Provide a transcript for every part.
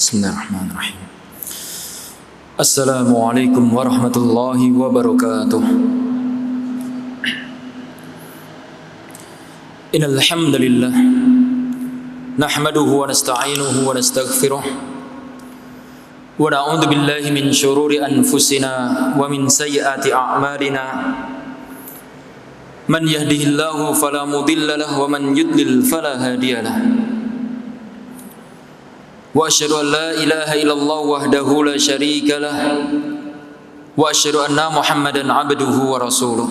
Bismillahirrahmanirrahim. Assalamualaikum warahmatullahi wabarakatuh. Innal hamdalillah nahmaduhu wa nasta'inuhu wa nastaghfiruh wa na'udzu billahi min shururi anfusina wa min sayyiati a'malina. Man yahdihillahu fala mudilla lahu wa man yudlil fala hadiya lahu. Wa asyhadu an la ilaha illallah wahdahu la syarika lah wa asyhadu anna Muhammadan abduhu wa rasuluh.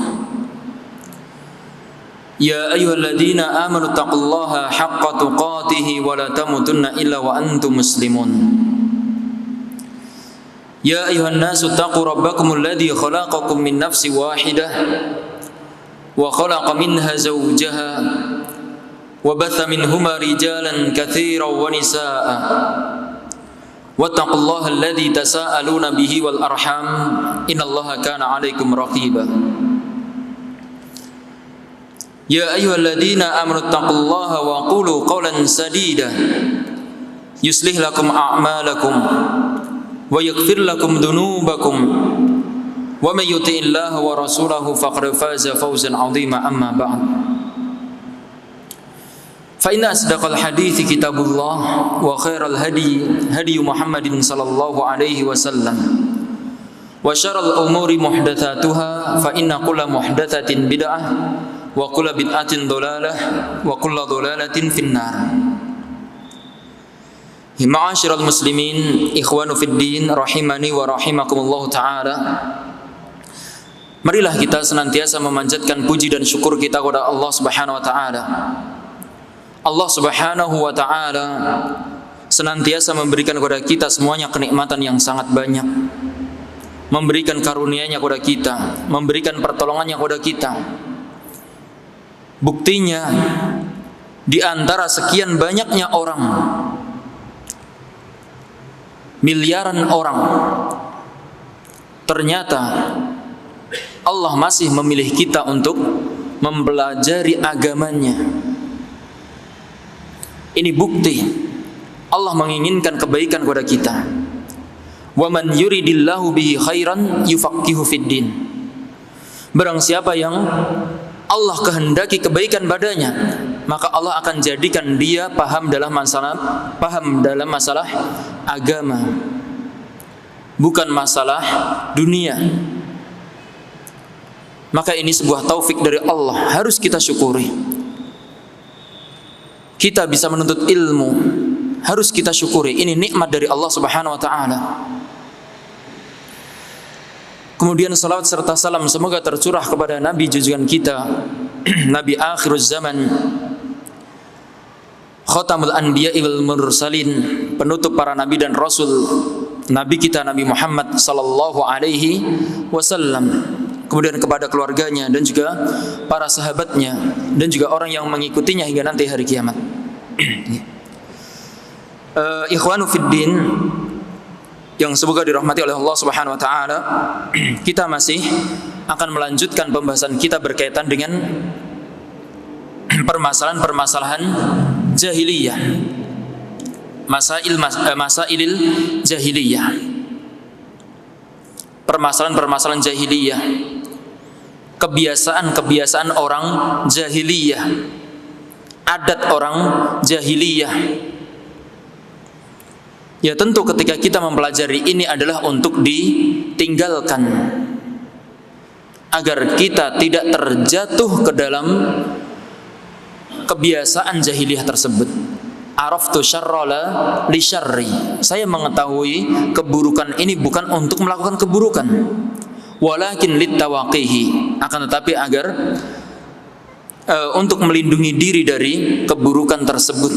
Ya ayyuhalladzina amanu taqullaha haqqa tuqatih wa la tamutunna illa wa antum muslimun. Ya ayyuhan nasu taqu rabbakumul ladzi khalaqakum min nafsin wahidah wa khalaqa minha zawjaha وبث منهما رجالا كثيرا ونساء واتقوا الله الذي تساءلون به والأرحام إن الله كان عليكم رقيبا يا أيها الذين آمنوا اتقوا الله وقولوا قولا سديدا يصلح لكم أعمالكم ويغفر لكم ذنوبكم ومن يطع الله ورسوله فقد فاز فوزا عظيما أما بعد فإن أصدق الحديث كتاب الله وخير الهدي هدي محمد صلى الله عليه وسلم وشر الأمور محدثاتها فإن كل محدثة بدعة وكل بدعة ضلالة وكل ضلالة في النار. معاشر المسلمين إخوان في الدين rahimani wa rahimakumullah ta'ala. Marilah kita senantiasa memanjatkan puji dan syukur kita kepada Allah Subhanahu wa taala. Allah Subhanahu wa ta'ala senantiasa memberikan kepada kita semuanya kenikmatan yang sangat banyak, memberikan karunia-Nya kepada kita, memberikan pertolongan-Nya kepada kita. Buktinya, di antara sekian banyaknya orang, miliaran orang, ternyata Allah masih memilih kita untuk mempelajari agamanya. Ini bukti Allah menginginkan kebaikan kepada kita. Wa man yuridillahu bihi khairan yufaqihu fid din. Barang siapa yang Allah kehendaki kebaikan padanya, maka Allah akan jadikan dia paham dalam masalah agama, bukan masalah dunia. Maka ini sebuah taufik dari Allah, harus kita syukuri. Kita bisa menuntut ilmu, harus kita syukuri. Ini nikmat dari Allah Subhanahu wa ta'ala. Kemudian salawat serta salam semoga tercurah kepada Nabi junjungan kita, Nabi akhiruz zaman, Khatamul Anbiya wal Mursalin, penutup para nabi dan rasul, Nabi kita Nabi Muhammad sallallahu alaihi wasallam. Kemudian kepada keluarganya dan juga para sahabatnya dan juga orang yang mengikutinya hingga nanti hari kiamat. Ikhwanu fiddin yang semoga dirahmati oleh Allah Subhanahu wa taala, kita masih akan melanjutkan pembahasan kita berkaitan dengan permasalahan-permasalahan jahiliyah. Masailil jahiliyah. Permasalahan-permasalahan jahiliyah, kebiasaan-kebiasaan orang jahiliyah, adat orang jahiliyah. Ya tentu ketika kita mempelajari ini adalah untuk ditinggalkan, agar kita tidak terjatuh ke dalam kebiasaan jahiliyah tersebut. Araftu syarra li syarri. Saya mengetahui keburukan ini bukan untuk melakukan keburukan, walakin littawaqihi, akan tetapi agar untuk melindungi diri dari keburukan tersebut.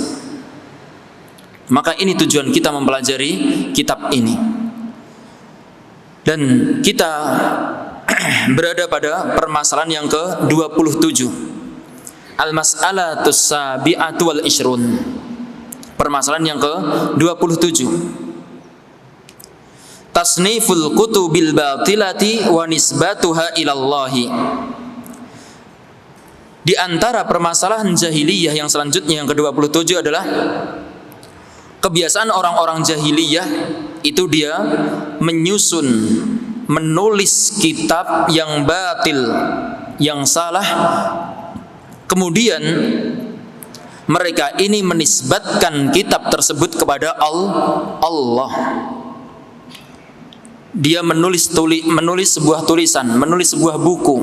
Maka ini tujuan kita mempelajari kitab ini. Dan kita berada pada permasalahan yang ke-27. Al-mas'alatus sabi'atu wal ishrun. Permasalahan yang ke-27. Tasniful kutubil batilati wa nisbatuha ilallahi. Di antara permasalahan jahiliyah yang selanjutnya yang ke-27 adalah kebiasaan orang-orang jahiliyah itu dia menyusun, menulis kitab yang batil, yang salah. Kemudian mereka ini menisbatkan kitab tersebut kepada Allah. Dia menulis sebuah tulisan, menulis sebuah buku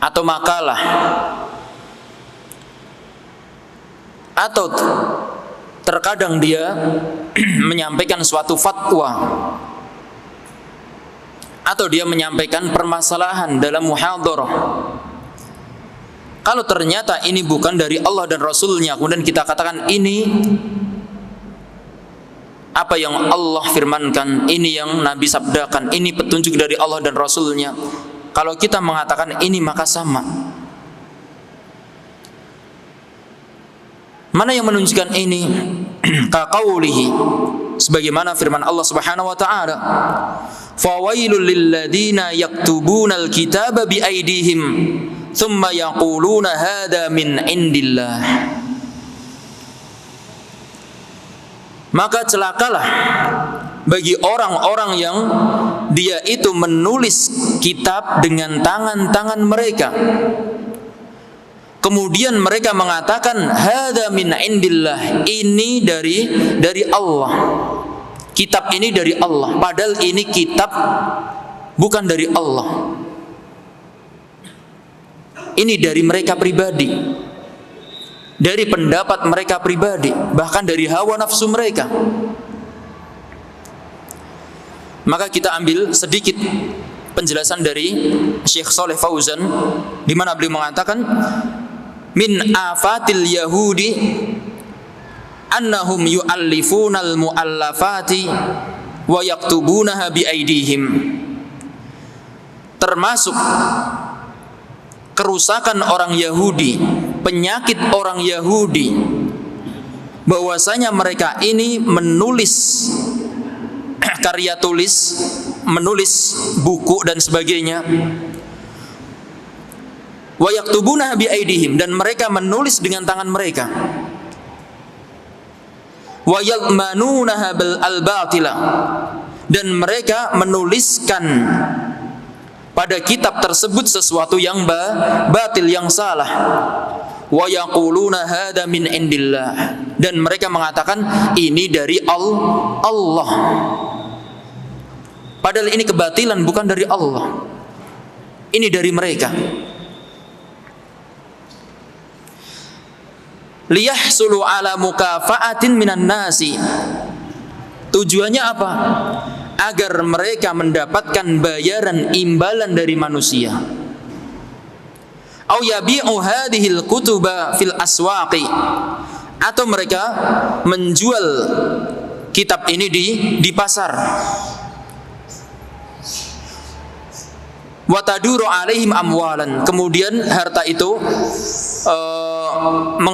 atau makalah, atau terkadang dia menyampaikan suatu fatwa, atau dia menyampaikan permasalahan dalam muhadharah. Kalau ternyata ini bukan dari Allah dan Rasulnya, kemudian kita katakan ini apa yang Allah firmankan, ini yang Nabi sabdakan, ini petunjuk dari Allah dan Rasulnya. Kalau kita mengatakan ini, maka sama. Mana yang menunjukkan ini? Kaqaulihi, sebagaimana firman Allah Subhanahu wa taala, fawailul lilladzina yaktubunal kitaba biaidihim thumma yaquluna hadza min indillah. Maka celakalah bagi orang-orang yang dia itu menulis kitab dengan tangan-tangan mereka, kemudian mereka mengatakan hadza min indillah, ini dari Allah, kitab ini dari Allah, padahal ini kitab bukan dari Allah. Ini dari mereka pribadi, dari pendapat mereka pribadi, bahkan dari hawa nafsu mereka. Maka kita ambil sedikit penjelasan dari Syekh Shalih Fauzan, di mana beliau mengatakan min afatil yahudi annahum yu'allifunal mu'allafati wa yaktubunaha bi aidihim. Termasuk kerusakan orang Yahudi, penyakit orang Yahudi, bahwasanya mereka ini menulis karya tulis, menulis buku dan sebagainya. Wa yaktubunaha bi aidihim, dan mereka menulis dengan tangan mereka. Wa yalmanunaha bil albatila, dan mereka menuliskan pada kitab tersebut sesuatu yang batil, yang salah. Wa yaquluna hadza min indillah, dan mereka mengatakan ini dari Allah. Padahal ini kebatilan, bukan dari Allah. Ini dari mereka. Liyahsulu ala mukafa'atin minan nasi. Tujuannya apa? Agar mereka mendapatkan bayaran imbalan dari manusia. Au yabi'u hadhil kutuba fil aswaqi, atau mereka menjual kitab ini di pasar. Wa taduru alaihim amwalan, kemudian harta itu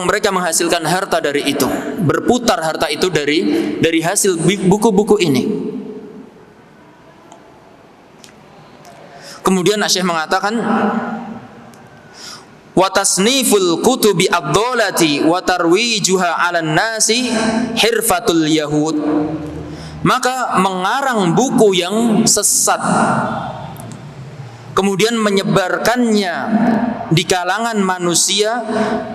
mereka menghasilkan harta dari itu, berputar harta itu dari hasil buku-buku ini. Kemudian Syekh mengatakan wa tasniful kutubi ad-dhalati wa tarwijuha 'alan nasi hirfatul yahud. Maka mengarang buku yang sesat, kemudian menyebarkannya di kalangan manusia,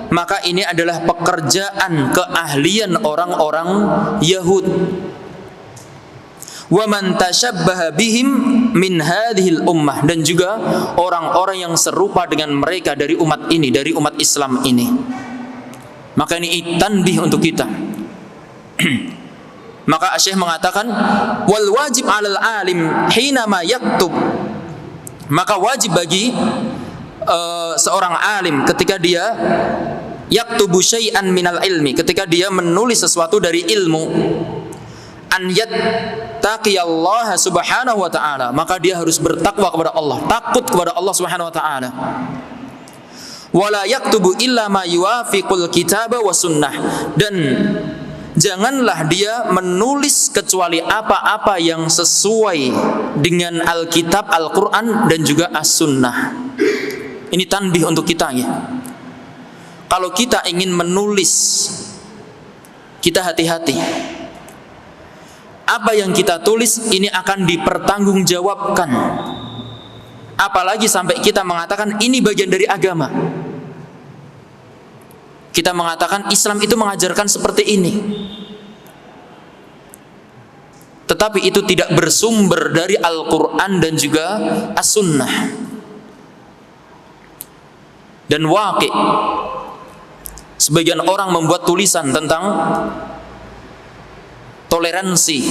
maka ini adalah pekerjaan keahlian orang-orang Yahud. Wa man tashabbaha bihim min hadhil ummah, dan juga orang-orang yang serupa dengan mereka dari umat ini, dari umat Islam ini. Maka ini tanbih untuk kita. Maka Syekh mengatakan wal wajib 'alal alim hina ma yaktub, maka wajib bagi seorang alim ketika dia yaktubu syai'an minal ilmi, ketika dia menulis sesuatu dari ilmu, an yattaqiyallaha subhanahu wa ta'ala, maka dia harus bertakwa kepada Allah, takut kepada Allah subhanahu wa ta'ala. Wala yaktubu illa ma yuwafiqul kitaba wa sunnah, dan janganlah dia menulis kecuali apa-apa yang sesuai dengan Alkitab, Al-Quran, dan juga As-Sunnah. Ini tanbih untuk kita ya. Kalau kita ingin menulis kita hati-hati. Apa yang kita tulis ini akan dipertanggungjawabkan. Apalagi sampai kita mengatakan ini bagian dari agama. Kita mengatakan Islam itu mengajarkan seperti ini. Tetapi itu tidak bersumber dari Al-Quran dan juga As-Sunnah. Dan waqi', sebagian orang membuat tulisan tentang toleransi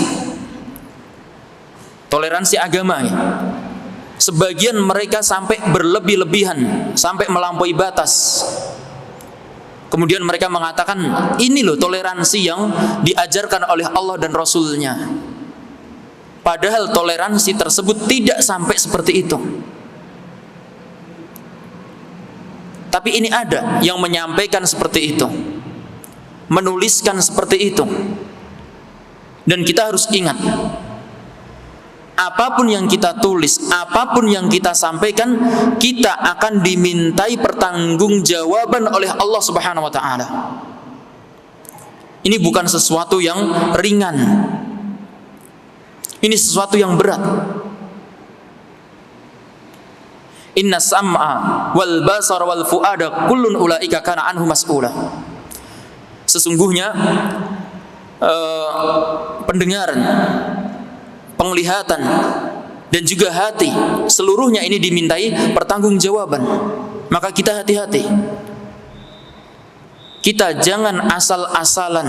agama ya. Sebagian mereka sampai berlebih-lebihan, sampai melampaui batas. Kemudian mereka mengatakan ini loh toleransi yang diajarkan oleh Allah dan Rasulnya. Padahal toleransi tersebut tidak sampai seperti itu. Tapi ini ada yang menyampaikan seperti itu, menuliskan seperti itu. Dan kita harus ingat, apapun yang kita tulis, apapun yang kita sampaikan, kita akan dimintai pertanggungjawaban oleh Allah Subhanahu wa taala. Ini bukan sesuatu yang ringan. Ini sesuatu yang berat. Inna sam'a wal basara wal fuada kullun ulaika kana anhu mas'ula. Sesungguhnya pendengaran, penglihatan dan juga hati, seluruhnya ini dimintai pertanggungjawaban. Maka kita hati-hati. Kita jangan asal-asalan.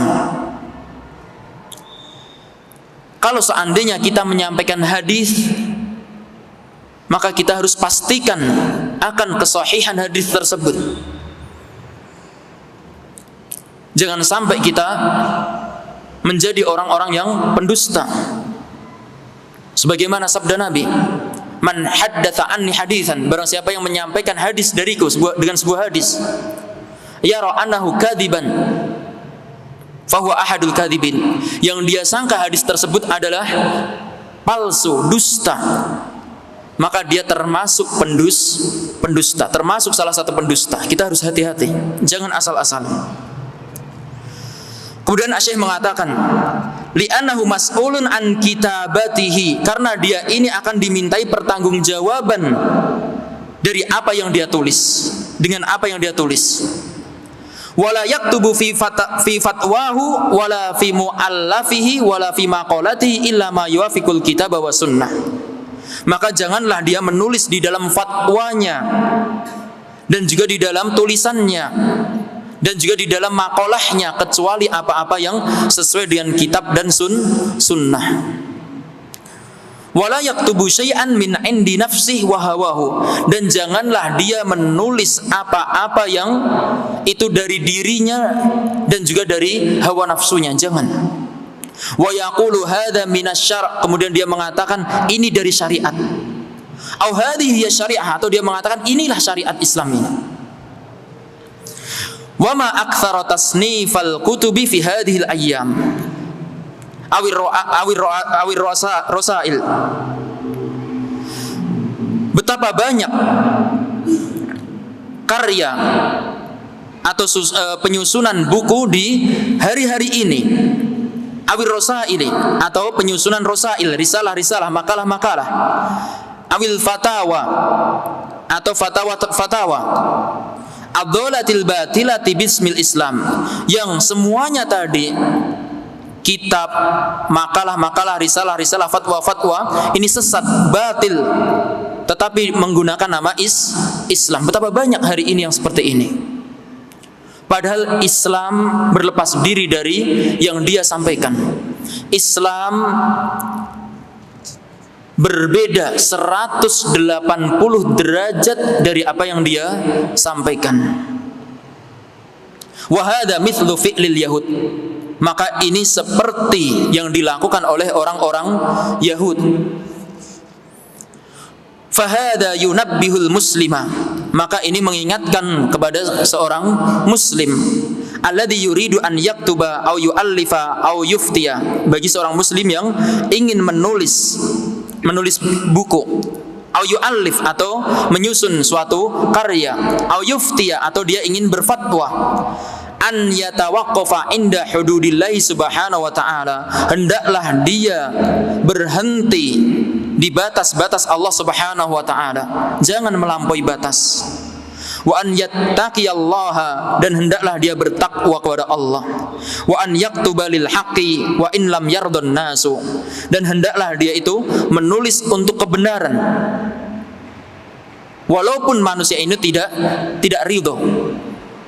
Kalau seandainya kita menyampaikan hadis, maka kita harus pastikan akan kesahihan hadis tersebut. Jangan sampai kita menjadi orang-orang yang pendusta. Sebagaimana sabda Nabi, "Man haddatsa anni haditsan," barang siapa yang menyampaikan hadis dariku dengan sebuah hadis, yara annahu kadziban, fahuwa ahadul kadzibin, yang dia sangka hadis tersebut adalah palsu, dusta, maka dia termasuk pendusta, termasuk salah satu pendusta. Kita harus hati-hati, jangan asal-asalan. Kemudian Asy-Syaikh mengatakan, li'annahu mas'ulun an kitabatihi, karena dia ini akan dimintai pertanggungjawaban dari apa yang dia tulis, dengan apa yang dia tulis. Wala yaktubu fi fatwahu wala fi mu'allafihi wala fi maqalatihi illa ma yuwafiqul kitab wa sunnah. Maka janganlah dia menulis di dalam fatwanya dan juga di dalam tulisannya dan juga di dalam makolahnya kecuali apa-apa yang sesuai dengan kitab dan sunnah. Wala yaktubu syai'an min indi nafsihi wa hawahu, dan janganlah dia menulis apa-apa yang itu dari dirinya dan juga dari hawa nafsunya, jangan. Wa yaqulu hadza minasyar', kemudian dia mengatakan ini dari syariat. Au hadhihi syariah, atau dia mengatakan inilah syariat Islam ini. Wa ma aktsara tasnifal kutubi fi hadhil ayyam awir rosail. Betapa banyak karya atau penyusunan buku di hari-hari ini, awir rosaili, atau penyusunan rosail, risalah-risalah, makalah-makalah, awil fatawa, atau fatwa-fatwa, adolatil batilati bismil Islam, yang semuanya tadi kitab, makalah-makalah, risalah-risalah, fatwa-fatwa ini sesat, batil, tetapi menggunakan nama Islam. Betapa banyak hari ini yang seperti ini. Padahal Islam berlepas diri dari yang dia sampaikan. Islam berbeda 180 derajat dari apa yang dia sampaikan. Wa hadza mithlu fi'lil yahud. Maka ini seperti yang dilakukan oleh orang-orang Yahud. Fahada yunabbihul muslima, maka ini mengingatkan kepada seorang muslim, alladzi yuridu an yaktuba au yu'allifa au yuftiya, bagi seorang muslim yang ingin menulis buku, au yu'allif, atau menyusun suatu karya, au yuftiya, atau dia ingin berfatwa, an yatawaqqafa inda hududillahi subhanahu wa ta'ala, hendaklah dia berhenti di batas-batas Allah subhanahu wa ta'ala, jangan melampaui batas. Wa an yattaqiyallaha, dan hendaklah dia bertakwa kepada Allah. Wa an yaktuba lil haqqi wa in lam yardun nasu, dan hendaklah dia itu menulis untuk kebenaran walaupun manusia ini tidak ridho.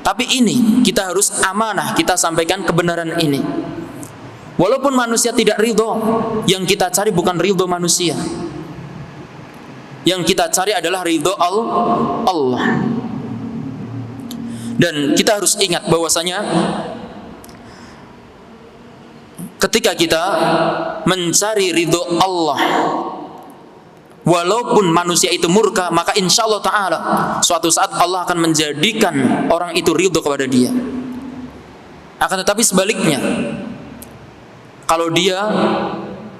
Tapi ini kita harus amanah, kita sampaikan kebenaran ini. Walaupun manusia tidak ridho, yang kita cari bukan ridho manusia. Yang kita cari adalah ridho Allah. Dan kita harus ingat bahwasanya ketika kita mencari ridho Allah, walaupun manusia itu murka, maka insya Allah ta'ala suatu saat Allah akan menjadikan orang itu ridho kepada dia. Akan tetapi sebaliknya, kalau dia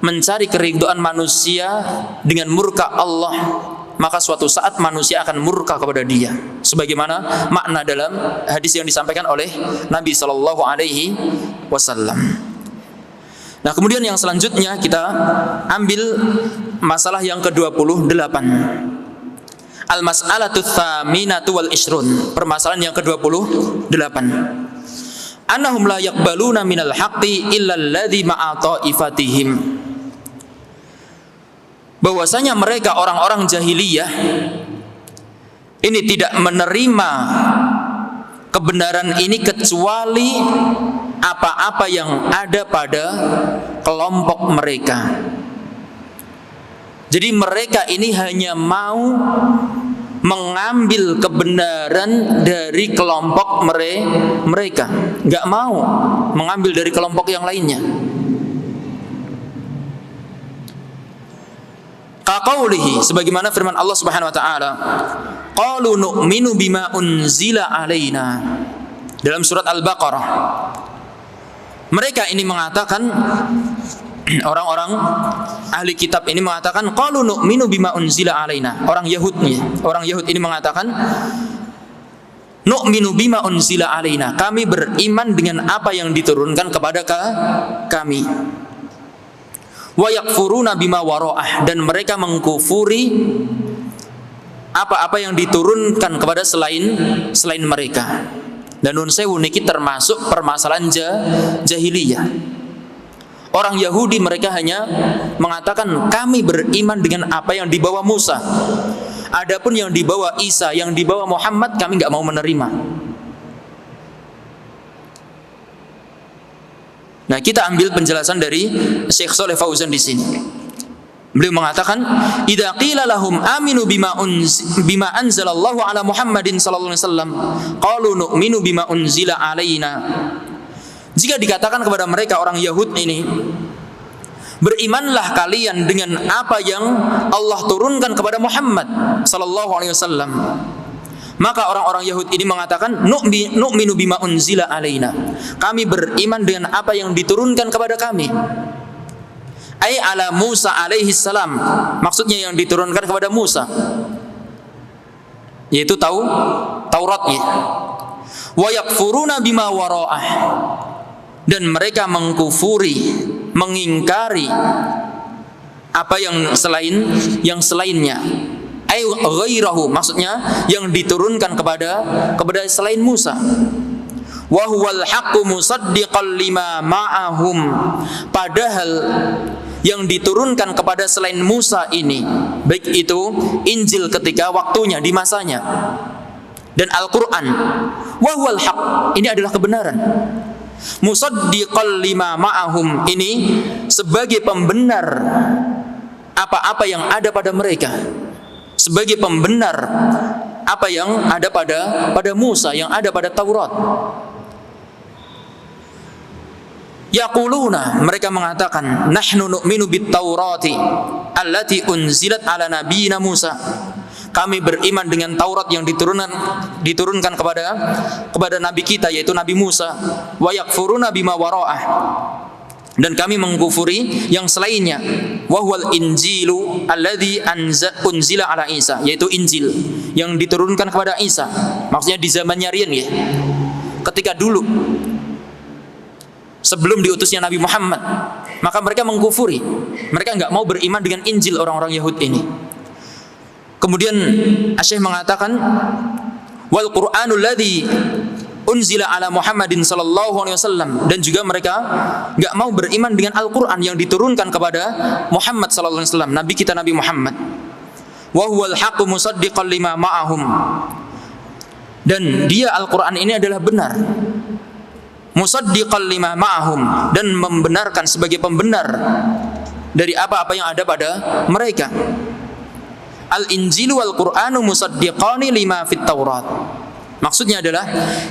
mencari keridhaan manusia dengan murka Allah, maka suatu saat manusia akan murka kepada dia, sebagaimana makna dalam hadis yang disampaikan oleh Nabi Shallallahu Alaihi Wasallam. Nah, kemudian yang selanjutnya kita ambil masalah yang ke-28, al-mas'alatu tsaminatu wal ishrun, permasalahan yang ke-28. Annahum la yaqbaluna minal haqqi illa alladhi ma'a ta'ifatihim. Bahwasanya mereka orang-orang jahiliyah ini tidak menerima kebenaran ini kecuali apa-apa yang ada pada kelompok mereka. Jadi mereka ini hanya mau mengambil kebenaran dari kelompok mereka, nggak mau mengambil dari kelompok yang lainnya. Kaqaulihi, sebagaimana firman Allah Subhanahu wa taala, qalu nu'minu bima unzila alaina, dalam surat Al-Baqarah. Mereka ini mengatakan, orang-orang ahli kitab ini mengatakan, qalu nu'minu bima unzila alaina. Orang Yahud ini mengatakan, nu'minu bima unzila alaina, kami beriman dengan apa yang diturunkan kepada kami. Wa yakfuruna bima wara'ah, dan mereka mengkufuri apa-apa yang diturunkan kepada selain mereka. Dan nun sewu niki termasuk permasalahan jahiliyah. Orang Yahudi mereka hanya mengatakan kami beriman dengan apa yang dibawa Musa. Adapun yang dibawa Isa, yang dibawa Muhammad, kami nggak mau menerima. Nah, kita ambil penjelasan dari Syekh Shalih Fauzan di sini. Beliau mengatakan, "Idza qila lahum aminu bima anzalallahu ala Muhammadin sallallahu alaihi wasallam, qalu nu'minu bima unzila alaina." Jika dikatakan kepada mereka orang Yahud ini, berimanlah kalian dengan apa yang Allah turunkan kepada Muhammad sallallahu alaihi wasallam, maka orang-orang Yahud ini mengatakan nu'minu bima unzila alaina, kami beriman dengan apa yang diturunkan kepada kami. Ai ala Musa alaihi salam, maksudnya yang diturunkan kepada Musa, yaitu Tauratnya. Wa yakfuruna bima wara'ah, dan mereka mengkufuri, mengingkari apa yang selainnya. Ay ghairahu, maksudnya yang diturunkan kepada selain Musa. Wa huwal haqqu musaddiqan lima ma'ahum, padahal yang diturunkan kepada selain Musa ini, baik itu Injil ketika waktunya di masanya dan Al-Qur'an, wa huwal haqq, ini adalah kebenaran. Musaddiqan lima ma'ahum, ini sebagai pembenar apa-apa yang ada pada mereka, sebagai pembenar apa yang ada pada Musa, yang ada pada Taurat. Yaquluna, mereka mengatakan, nahnu nu'minu bit Taurati allati unzilat ala nabiyina Musa, kami beriman dengan Taurat yang diturunkan kepada nabi kita, yaitu Nabi Musa. Wa yakfuruna bima wara'ah, dan kami mengkufuri yang selainnya. Wa huwal injilu alladzi unzila ala Isa, yaitu Injil yang diturunkan kepada Isa, maksudnya di zamannya riyen ya. ketika dulu sebelum diutusnya Nabi Muhammad, maka mereka mengkufuri, mereka enggak mau beriman dengan Injil orang-orang Yahud ini. Kemudian Asy-Syaikh mengatakan, wal Qur'anul ladzi unzila ala Muhammadin sallallahu alaihi wasallam, dan juga mereka enggak mau beriman dengan Al-Qur'an yang diturunkan kepada Muhammad sallallahu alaihi wasallam, nabi kita Nabi Muhammad. Wa huwal haqqu musaddiqan lima ma'ahum, dan dia Al-Qur'an ini adalah benar, musaddiqan lima ma'ahum, dan membenarkan sebagai pembenar dari apa-apa yang ada pada mereka. Al-Injil wal Qur'anu musaddiqani lima fit Taurat. Maksudnya adalah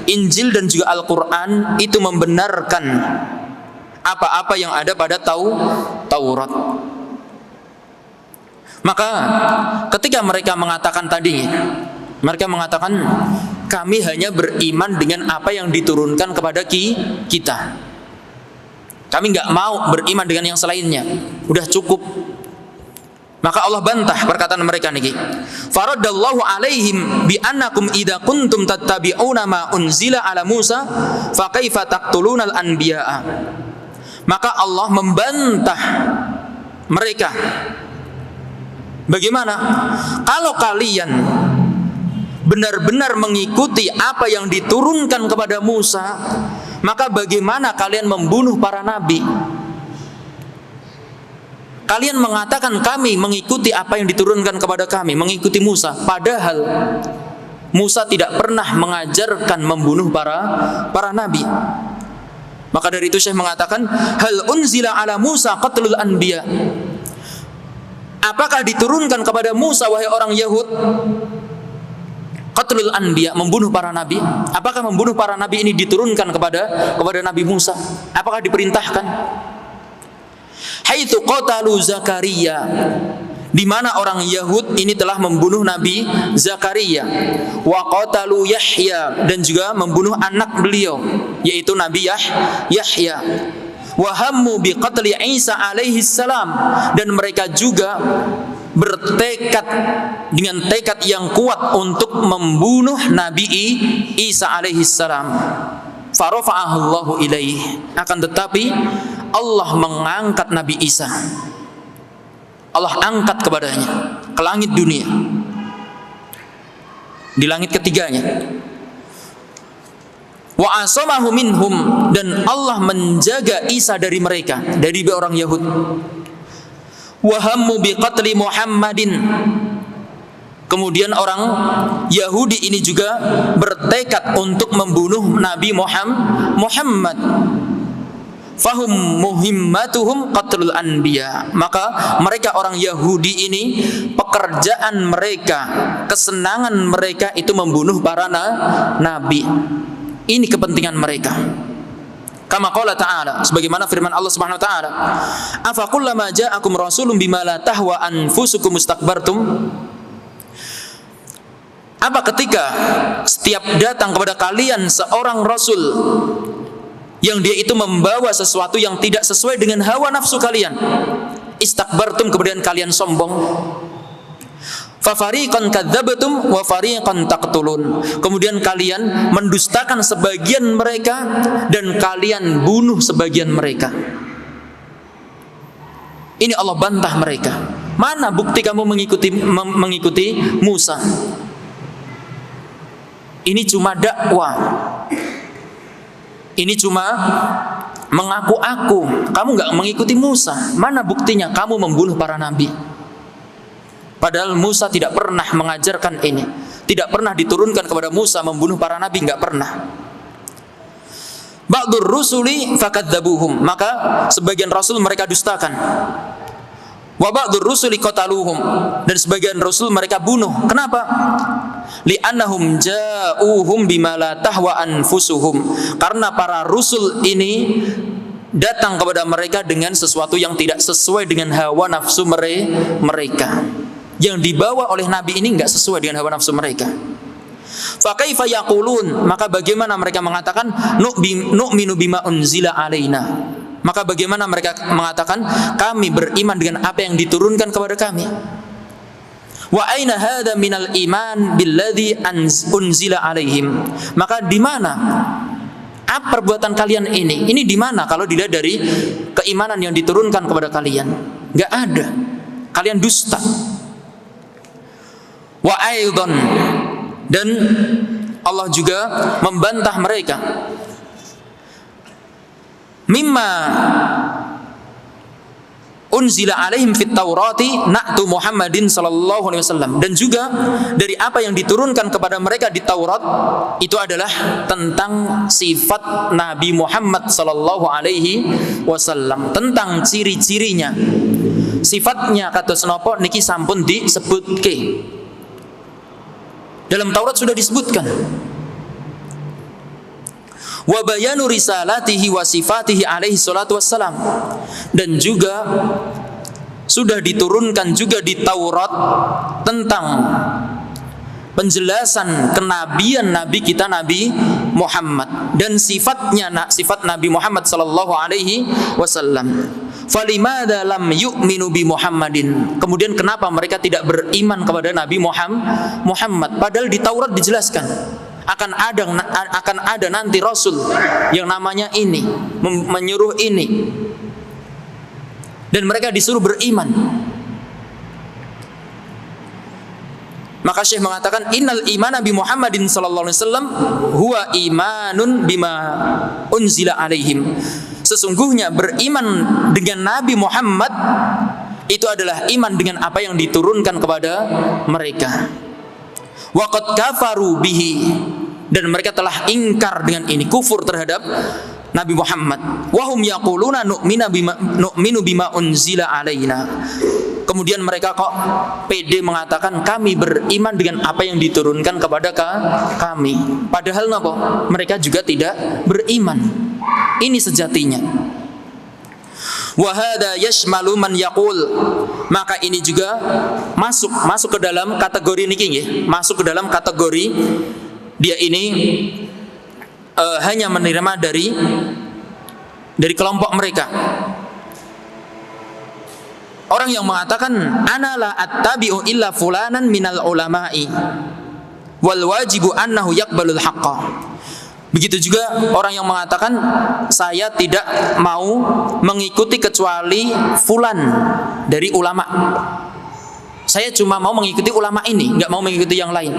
Injil dan juga Al-Qur'an itu membenarkan apa-apa yang ada pada Taurat. Maka ketika mereka mengatakan tadi, mereka mengatakan kami hanya beriman dengan apa yang diturunkan kepada kita. Kami enggak mau beriman dengan yang selainnya. Udah cukup. Maka Allah bantah perkataan mereka niki. Faraddallahu alaihim bi annakum idza kuntum tattabi'una ma unzila ala Musa fa kaifa taqtuluna al-anbiya'a. Maka Allah membantah mereka. Bagaimana? Kalau kalian benar-benar mengikuti apa yang diturunkan kepada Musa, maka bagaimana kalian membunuh para nabi? Kalian mengatakan kami mengikuti apa yang diturunkan kepada kami, mengikuti Musa, padahal Musa tidak pernah mengajarkan membunuh para nabi. Maka dari itu Syekh mengatakan, hal unzila ala Musa qatlul anbiya. Apakah diturunkan kepada Musa, wahai orang Yahud, qatlul anbiya, membunuh para nabi? Apakah membunuh para nabi ini diturunkan kepada Nabi Musa? Apakah diperintahkan? Haitsu qatalu Zakaria, di mana orang Yahud ini telah membunuh Nabi Zakaria, wa qatalu Yahya, dan juga membunuh anak beliau yaitu Nabi Yahya, wa hammu bi qatli Isa alaihi salam, dan mereka juga bertekad dengan tekad yang kuat untuk membunuh Nabi Isa alaihi salam. Farafa'ahullahu ilaihi, akan tetapi Allah mengangkat Nabi Isa. Allah angkat kepadanya ke langit dunia, di langit ketiganya. Wa asamahu minhum, dan Allah menjaga Isa dari mereka, dari orang Yahud. Wa hammu bi qatli Muhammadin, kemudian orang Yahudi ini juga bertekad untuk membunuh Nabi Muhammad. Fahum muhimmatuhum qatlul anbiya, maka mereka orang Yahudi ini pekerjaan mereka, kesenangan mereka itu membunuh para nabi. Ini kepentingan mereka. Kama qala ta'ala, sebagaimana firman Allah Subhanahu wa taala, afa kullama ja'akum rasulun bima la tahwa anfusukum mustakbartum. Apa ketika setiap datang kepada kalian seorang rasul yang dia itu membawa sesuatu yang tidak sesuai dengan hawa nafsu kalian, istakbartum, kemudian kalian sombong. Fa fariqan kadzabtum wa fariqan taqtulun, kemudian kalian mendustakan sebagian mereka dan kalian bunuh sebagian mereka. Ini Allah bantah mereka. Mana bukti kamu mengikuti Musa? Ini cuma dakwah. Ini cuma mengaku-aku. Kamu enggak mengikuti Musa. Mana buktinya kamu membunuh para nabi? Padahal Musa tidak pernah mengajarkan ini. Tidak pernah diturunkan kepada Musa membunuh para nabi, enggak pernah. Ba'dur rusuli fakadzabuhum, maka sebagian rasul mereka dustakan. Wa ba'dur rusuli qataluhum, dan sebagian rasul mereka bunuh. Kenapa? Li'annahum ja'uhum bima la tahwa anfusuhum, karena para rasul ini datang kepada mereka dengan sesuatu yang tidak sesuai dengan hawa nafsu mereka. Yang dibawa oleh nabi ini enggak sesuai dengan hawa nafsu mereka. Fa kaifa yaqulun, maka bagaimana mereka mengatakan nu'minu bima unzila alaina? Maka bagaimana mereka mengatakan kami beriman dengan apa yang diturunkan kepada kami? Wa aina hadza minal iman billadzi unzila alaihim? Maka di mana Apa perbuatan kalian ini? Ini di mana kalau dilihat dari keimanan yang diturunkan kepada kalian? Enggak ada. Kalian dusta. Wa aidan, dan Allah juga membantah mereka. Mimma unzila alaihim fit taurati na'tu Muhammadin sallallahu alaihi wasallam, dan juga dari apa yang diturunkan kepada mereka di Taurat itu adalah tentang sifat Nabi Muhammad sallallahu alaihi wasallam, tentang ciri-cirinya. Sifatnya kados napa niki sampun disebutke. Dalam Taurat sudah disebutkan. Wa bayanu risalatihi wa sifatihi alaihi salatu wassalam, dan juga sudah diturunkan juga di Taurat tentang penjelasan kenabian Nabi kita Nabi Muhammad dan sifatnya, sifat Nabi Muhammad sallallahu alaihi wasallam. Falimada lam yu'minu bi Muhammadin, kemudian kenapa mereka tidak beriman kepada Nabi Muhammad, padahal di Taurat dijelaskan akan ada nanti Rasul yang namanya ini, menyuruh ini, dan mereka disuruh beriman. Maka Syekh mengatakan innal imana bi Muhammadin sallallahu alaihi wasallam huwa imanun bima unzila alaihim. Sesungguhnya beriman dengan Nabi Muhammad itu adalah iman dengan apa yang diturunkan kepada mereka. Wa qad kafaru bihi, dan mereka telah ingkar dengan ini, kufur terhadap Nabi Muhammad. Wa hum yaquluna nu'minu bima unzila alaina. Kemudian mereka kok pede mengatakan kami beriman dengan apa yang diturunkan kepada kami. Padahal napa? Mereka juga tidak beriman. Ini sejatinya. Wa hadza yashmalu man yaqul, maka ini juga masuk ke dalam kategori niki nggih, masuk ke dalam kategori dia ini hanya menerima dari kelompok mereka. Orang yang mengatakan ana la attabi'u illa fulanan minal ulama'i wal wajibu annahu yaqbalul haqqa. Begitu juga orang yang mengatakan saya tidak mau mengikuti kecuali fulan dari ulama. Saya cuma mau mengikuti ulama ini, enggak mau mengikuti yang lain.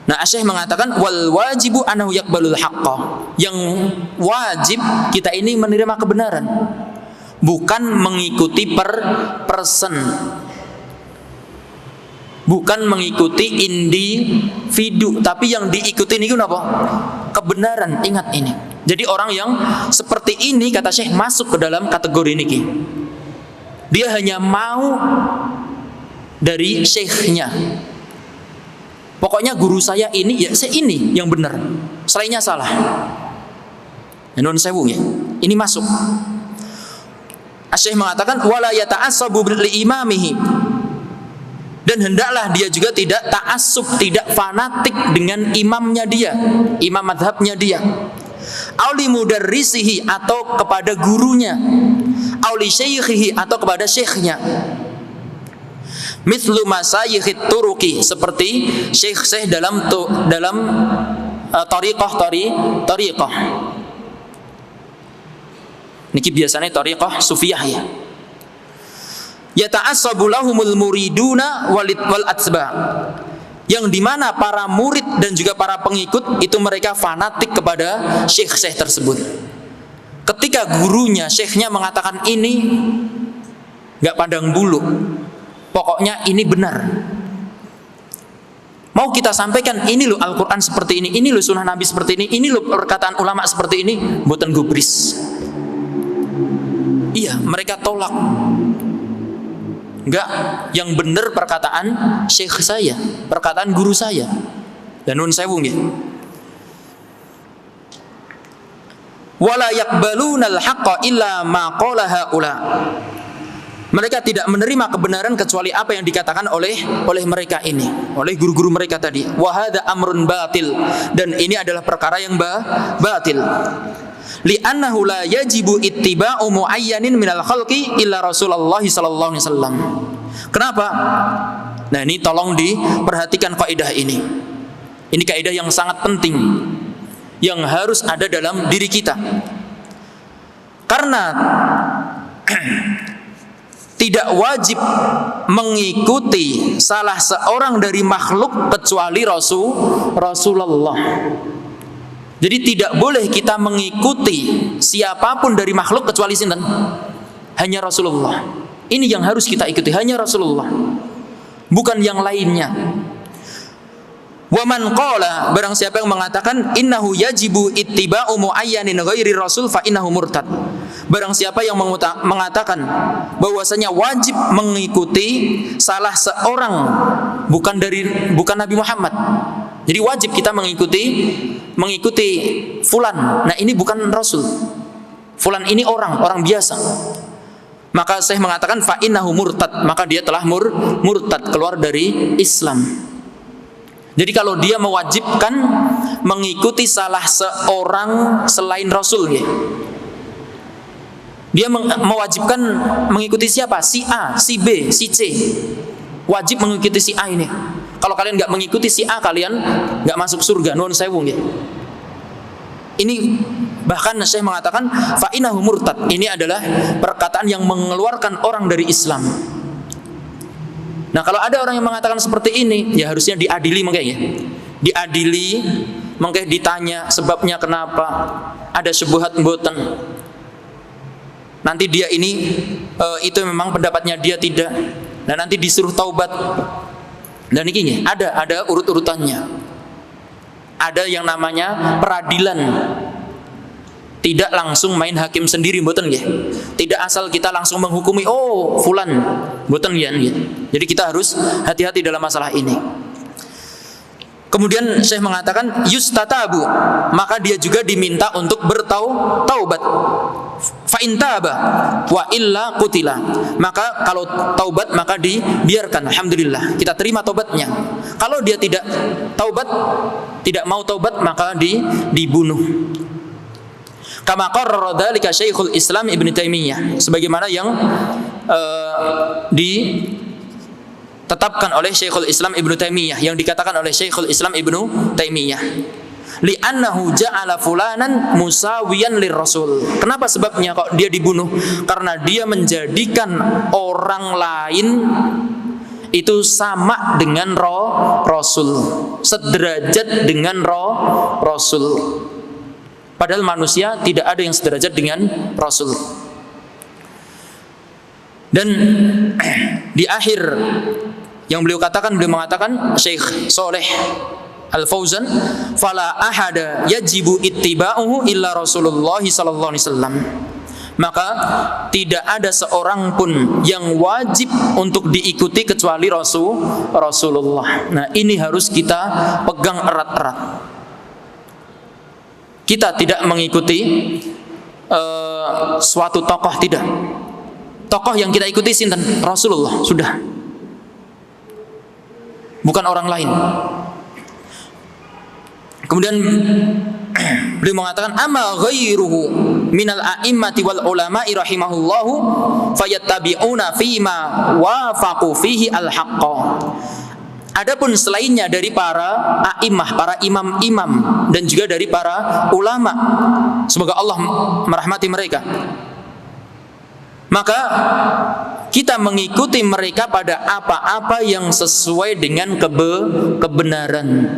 Nah, Syekh mengatakan wal wajibu annahu yaqbalul haqqa. Yang wajib kita ini menerima kebenaran, bukan mengikuti per person, bukan mengikuti individu, tapi yang diikuti ini apa? Kebenaran. Ingat ini. Jadi orang yang seperti ini kata Syekh masuk ke dalam kategori ini. Dia hanya mau dari syekhnya. Pokoknya guru saya ini, ya saya ini yang benar, selainnya salah. Nun sewu ya. Ini masuk. Syekh mengatakan wala yata'assabu li imamihi, dan hendaklah dia juga tidak ta'assub, tidak fanatik dengan imamnya dia, imam madhabnya dia. Auli mudarrisihi, atau kepada gurunya. Auli syaikhihi, atau kepada syekhnya. Mithlu masayikhit turuki, seperti syekh-syekh dalam tariqah. Niki biasanya tariqah sufiyah ya. Yata'assabu lahumul muriduna wal atsba, yang dimana para murid dan juga para pengikut itu mereka fanatik kepada syekh-syekh tersebut. Ketika gurunya, syekhnya mengatakan ini, nggak pandang bulu, pokoknya ini benar. Mau kita sampaikan ini loh Al-Quran seperti ini loh sunnah Nabi seperti ini loh perkataan ulama seperti ini, mboten gubris. Iya, mereka tolak. Enggak, yang benar perkataan syekh saya, perkataan guru saya. Dan nun sewu nggih. Wala yaqbalunal haqqa illa ma qala haula. Mereka tidak menerima kebenaran kecuali apa yang dikatakan oleh mereka ini, oleh guru-guru mereka tadi. Wa hadza amrun batil, dan ini adalah perkara yang batil. Li'annahu la yajibu ittiba'u muayyanin minal khalqi illa Rasulullah sallallahu alaihi wasallam. Kenapa? Nah, ini tolong diperhatikan kaidah ini. Ini kaidah yang sangat penting. yang harus ada dalam diri kita. Karena tidak wajib mengikuti salah seorang dari makhluk kecuali Rasulullah. Jadi tidak boleh kita mengikuti siapapun dari makhluk kecuali sinten? Hanya Rasulullah. Ini yang harus kita ikuti, hanya Rasulullah, bukan yang lainnya. Wa man qala, barang siapa yang mengatakan innahu yajibu ittiba'u muayyanin ghairi rasul fa innahu murtad. Barang siapa yang mengatakan bahwasanya wajib mengikuti salah seorang bukan Nabi Muhammad. Jadi wajib kita mengikuti fulan. Nah, ini bukan rasul. Fulan ini orang biasa. Maka saya mengatakan fa innahu murtad, maka dia telah murtad, keluar dari Islam. Jadi kalau dia mewajibkan mengikuti salah seorang selain Rasul, ya, dia mewajibkan mengikuti siapa? Si A, si B, si C. Wajib mengikuti si A ini. Kalau kalian nggak mengikuti si A, kalian nggak masuk surga. Nuwun sewu, ya. Ini bahkan saya mengatakan fa innahu murtad. Ini adalah perkataan yang mengeluarkan orang dari Islam. Nah, kalau ada orang yang mengatakan seperti ini, ya harusnya diadili, makanya diadili, makanya ditanya sebabnya kenapa, ada syubhat mboten. Nanti dia ini itu memang pendapatnya dia tidak. Dan nanti disuruh taubat. Dan ini ada urut-urutannya. Ada yang namanya peradilan. Tidak langsung main hakim sendiri, mboten nggih. Tidak asal kita langsung menghukumi, oh fulan, mboten nggih. Jadi kita harus hati-hati dalam masalah ini. Kemudian Syekh mengatakan yustatabu, maka dia juga diminta untuk bertaubat. Fa in taba wa illa qutila. Maka kalau taubat maka dibiarkan, alhamdulillah, kita terima taubatnya. Kalau dia tidak mau taubat, maka dibunuh. Kama qarrara dzalika Syekhul Islam Ibnu Taimiyah, sebagaimana yang ditetapkan oleh Syekhul Islam Ibnu Taimiyah, yang dikatakan oleh Syekhul Islam Ibnu Taimiyah. Li'annahu ja'ala fulanan musawiyan lirrasul. Kenapa sebabnya kok dia dibunuh? Karena dia menjadikan orang lain itu sama dengan Rasul, sederajat dengan Rasul. Padahal manusia tidak ada yang sederajat dengan Rasul. Dan di akhir yang beliau mengatakan Syekh Saleh Al-Fauzan, fala ahada yajibu ittiba'uhu illa Rasulullah sallallahu alaihi wasallam. Maka tidak ada seorang pun yang wajib untuk diikuti kecuali Rasulullah. Nah, ini harus kita pegang erat-erat. Kita tidak mengikuti suatu tokoh, tidak. Tokoh yang kita ikuti sinten? Rasulullah, sudah. Bukan orang lain. Kemudian beliau mengatakan amma ghairuhu minal a'immati wal ulama'i rahimahullahu fayattabi'una fima wafaqu fihi al-haqqa. Adapun selainnya dari para a'immah, para imam-imam, dan juga dari para ulama, semoga Allah merahmati mereka, maka kita mengikuti mereka pada apa-apa yang sesuai dengan kebenaran.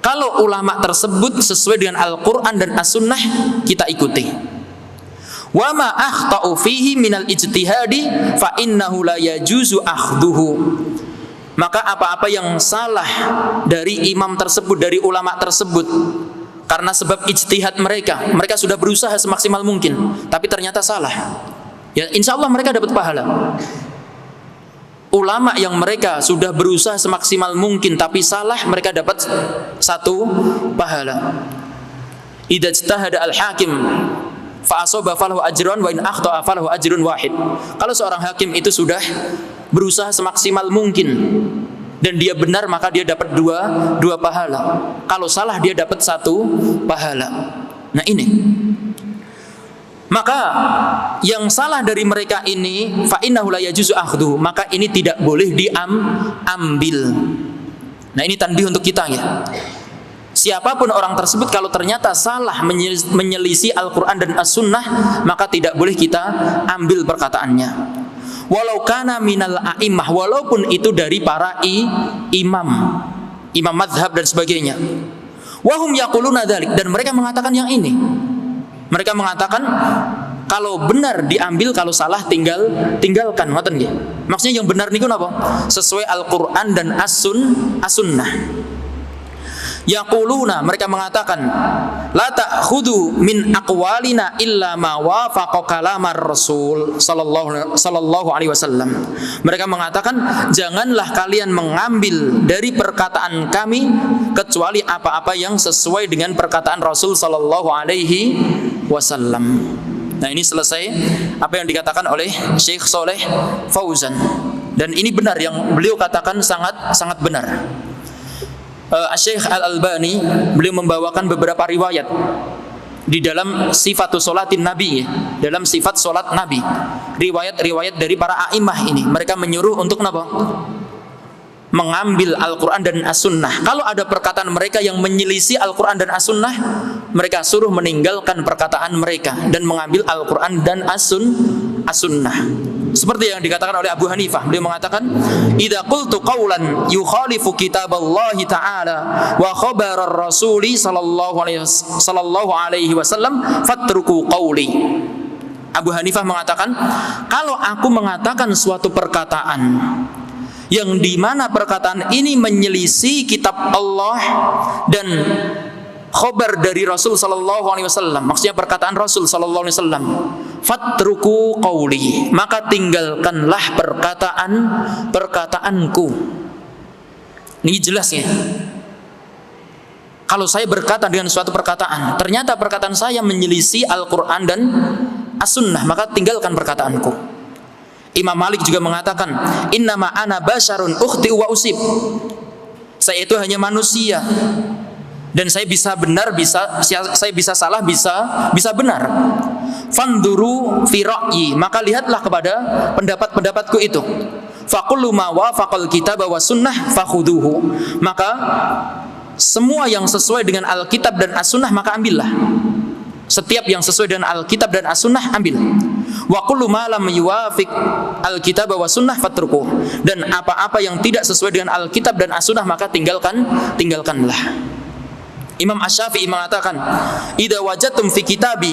Kalau ulama tersebut sesuai dengan Al-Quran dan As-Sunnah, kita ikuti. Wa ma akhta'u fihi minal ijtihadi fa innahu la yajuzu akhduhu. Maka apa-apa yang salah dari imam tersebut, dari ulama tersebut, karena sebab ijtihad mereka sudah berusaha semaksimal mungkin, tapi ternyata salah, ya insya Allah mereka dapat pahala. Ulama yang mereka sudah berusaha semaksimal mungkin tapi salah, mereka dapat satu pahala. Idza ijtahada al-hakim fa asaba falahu ajrun wa in akhta'a falahu ajrun wahid. Kalau seorang hakim itu sudah berusaha semaksimal mungkin dan dia benar, maka dia dapat dua pahala. Kalau salah, dia dapat satu pahala. Nah, ini. Maka yang salah dari mereka ini fa innahu la yajuzu akhdhu, maka ini tidak boleh diambil. Nah, ini tanbih untuk kita, ya. Siapapun orang tersebut kalau ternyata salah menyelisih Al-Quran dan As-Sunnah, maka tidak boleh kita ambil perkataannya. Walau kana minal a'immah, walaupun itu dari para imam madhab dan sebagainya. Wahum yaquluna dzalik, dan mereka mengatakan yang ini. Mereka mengatakan kalau benar diambil, kalau salah tinggalkan. Ngoten nggih. Maksudnya yang benar niku napa? Sesuai Al-Quran dan As-Sunnah. Yaquluna, mereka mengatakan la ta'khudhu min aqwalina illa ma wafaqa kalamar Rasul sallallahu alaihi wasallam. Mereka mengatakan janganlah kalian mengambil dari perkataan kami kecuali apa-apa yang sesuai dengan perkataan Rasul sallallahu alaihi wasallam. Nah, ini selesai apa yang dikatakan oleh Syekh Saleh Fauzan, dan ini benar yang beliau katakan, sangat benar. Syekh Al-Albani beliau membawakan beberapa riwayat di dalam sifatus sholatin Nabi, dalam sifat sholat Nabi. Riwayat-riwayat dari para a'imah ini, mereka menyuruh untuk apa? Mengambil Al-Quran dan As-Sunnah. Kalau ada perkataan mereka yang menyelisih Al-Quran dan As-Sunnah, mereka suruh meninggalkan perkataan mereka dan mengambil Al-Quran dan As-Sunnah. Seperti yang dikatakan oleh Abu Hanifah, beliau mengatakan, "Idza qultu qawlan yukhalifu kitaballahi ta'ala wa khabarar rasuli sallallahu alaihi wasallam fatruku qawli." Abu Hanifah mengatakan, kalau aku mengatakan suatu perkataan yang di mana perkataan ini menyelisih kitab Allah dan khabar dari Rasul sallallahu alaihi wasallam, maksudnya perkataan Rasul sallallahu alaihi wasallam, fatruku qauli, maka tinggalkanlah perkataanku. Ini jelas ya. Kalau saya berkata dengan suatu perkataan, ternyata perkataan saya menyelisih Al-Quran dan As-Sunnah, maka tinggalkan perkataanku. Imam Malik juga mengatakan, innama ana basyarun ukhti wa usib. Saya itu hanya manusia, dan saya bisa benar, saya bisa salah, bisa benar. Fanduru fi ra'yi, maka lihatlah kepada pendapat-pendapatku itu. Faqullu ma wafaqal kitab wa sunnah fakhuduhu, maka semua yang sesuai dengan Alkitab dan As-Sunnah maka ambillah. Setiap yang sesuai dengan Alkitab dan As-Sunnah ambil. Wa kullu ma lam yuwafiq Alkitab wa sunnah fatruku, dan apa-apa yang tidak sesuai dengan Alkitab dan As-Sunnah maka tinggalkanlah. Imam Asy-Syafi'i mengatakan, idza wajadtum fi kitabi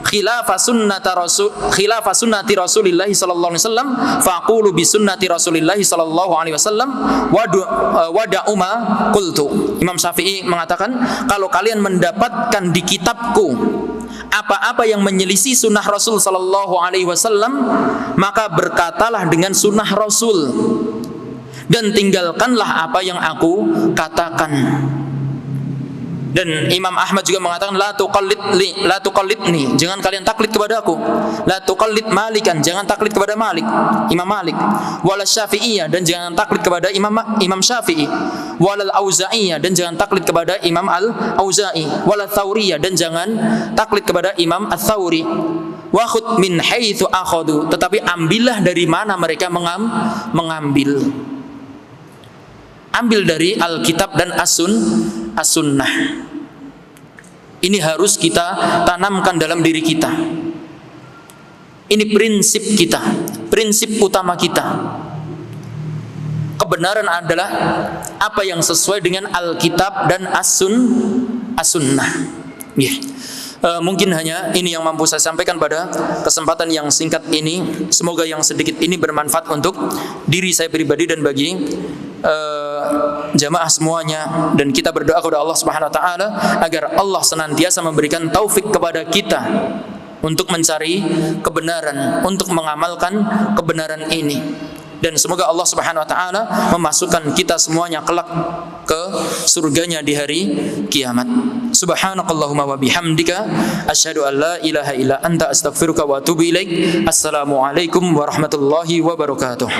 khilafa sunnati Rasulillah sallallahu alaihi wasallam faqulu bi sunnati Rasulillah sallallahu alaihi wasallam wada'u ma qultu. Imam Syafi'i mengatakan, kalau kalian mendapatkan di kitabku apa-apa yang menyelisih sunnah Rasul sallallahu alaihi wasallam, maka berkatalah dengan sunnah Rasul dan tinggalkanlah apa yang aku katakan. Dan Imam Ahmad juga mengatakan, la tuqallidni, jangan kalian taklid kepada aku. La tuqallid Malikan, jangan taklid kepada Imam Malik. Wala Syafi'iyah, dan jangan taklid kepada Imam Syafi'i. Wala Al-Auza'iyah, dan jangan taklid kepada Imam Al-Auza'i. Wala Tsauriyah, dan jangan taklid kepada Imam Ats-Tsauri. Wa khudh min haitsu akhadhu, tetapi ambillah dari mana mereka mengambil. Ambil dari Alkitab dan As-Sunnah. Ini harus kita tanamkan dalam diri kita. Ini prinsip kita, prinsip utama kita. Kebenaran adalah apa yang sesuai dengan Alkitab dan As-Sunnah. Mungkin hanya ini yang mampu saya sampaikan pada kesempatan yang singkat ini. Semoga yang sedikit ini bermanfaat untuk diri saya pribadi dan bagi jamaah semuanya, dan kita berdoa kepada Allah Subhanahu wa taala agar Allah senantiasa memberikan taufik kepada kita untuk mencari kebenaran, untuk mengamalkan kebenaran ini, dan semoga Allah Subhanahu wa taala memasukkan kita semuanya kelak ke surganya di hari kiamat. Subhanakallahumma wa bihamdika asyhadu an la ilaha illa anta astaghfiruka wa atubu ilaik. Assalamualaikum warahmatullahi wabarakatuh.